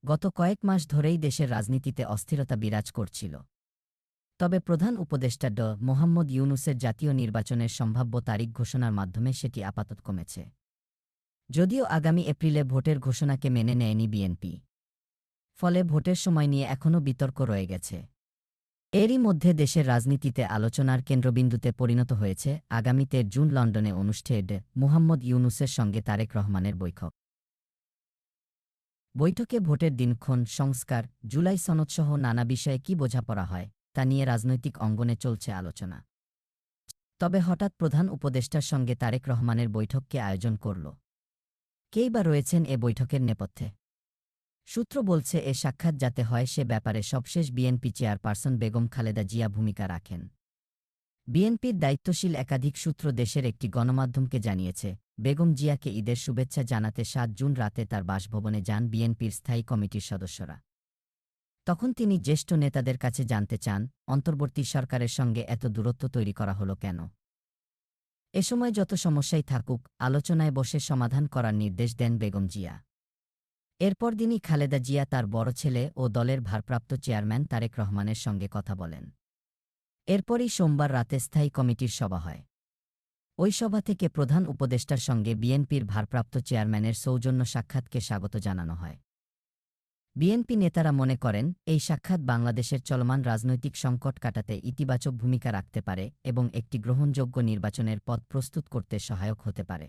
গত কয়েক মাস ধরেই দেশের রাজনীতিতে অস্থিরতা বিরাজ করছিল। তবে প্রধান উপদেষ্টা মোহাম্মদ ইউনূসের জাতীয় নির্বাচনের সম্ভাব্য তারিখ ঘোষণার মাধ্যমে সেটি আপাতত কমেছে। যদিও আগামী এপ্রিলে ভোটের ঘোষণাকে মেনে নেয়নি বিএনপি। ফলে ভোটের সময় নিয়ে এখনও বিতর্ক রয়ে গেছে। এরই মধ্যে দেশের রাজনীতিতে আলোচনার কেন্দ্রবিন্দুতে পরিণত হয়েছে আগামী 13 জুন লন্ডনে অনুষ্ঠেয় মোহাম্মদ ইউনূসের সঙ্গে তারেক রহমানের বৈঠক। বৈঠকে ভোটের দিনক্ষণ, সংস্কার, জুলাই সনদসহ নানা বিষয়ে কী বোঝাপড়া হয়, তা নিয়ে রাজনৈতিক অঙ্গনে চলছে আলোচনা। তবে হঠাৎ প্রধান উপদেষ্টার সঙ্গে তারেক রহমানের বৈঠককে আয়োজন করল। কেই বা রয়েছেন এ বৈঠকের নেপথ্যে? সূত্র বলছে এ সাক্ষাৎ যাতে হয় সে ব্যাপারে সবশেষ বিএনপি চেয়ারপারসন বেগম খালেদা জিয়া ভূমিকা রাখেন। বিএনপির দায়িত্বশীল একাধিক সূত্র দেশের একটি গণমাধ্যমকে জানিয়েছে, বেগম জিয়াকে ঈদের শুভেচ্ছা জানাতে 7 জুন রাতে তার বাসভবনে যান বিএনপির স্থায়ী কমিটির সদস্যরা। তখন তিনি জ্যেষ্ঠ নেতাদের কাছে জানতে চান, অন্তর্বর্তী সরকারের সঙ্গে এত দূরত্ব তৈরি করা হলো কেন। এ সময় যত সমস্যাই থাকুক, আলোচনায় বসে সমাধান করার নির্দেশ দেন বেগম জিয়া। এরপর দিনই খালেদা জিয়া তার বড় ছেলে ও দলের ভারপ্রাপ্ত চেয়ারম্যান তারেক রহমানের সঙ্গে কথা বলেন। এরপরই সোমবার রাতে স্থায়ী কমিটির সভা হয়। ওই সভা থেকে প্রধান উপদেষ্টার সঙ্গে বিএনপির ভারপ্রাপ্ত চেয়ারম্যানের সৌজন্য সাক্ষাৎকে স্বাগত জানানো হয়। বিএনপি নেতারা মনে করেন, এই সাক্ষাৎ বাংলাদেশের চলমান রাজনৈতিক সংকট কাটাতে ইতিবাচক ভূমিকা রাখতে পারে এবং একটি গ্রহণযোগ্য নির্বাচনের পথ প্রস্তুত করতে সহায়ক হতে পারে।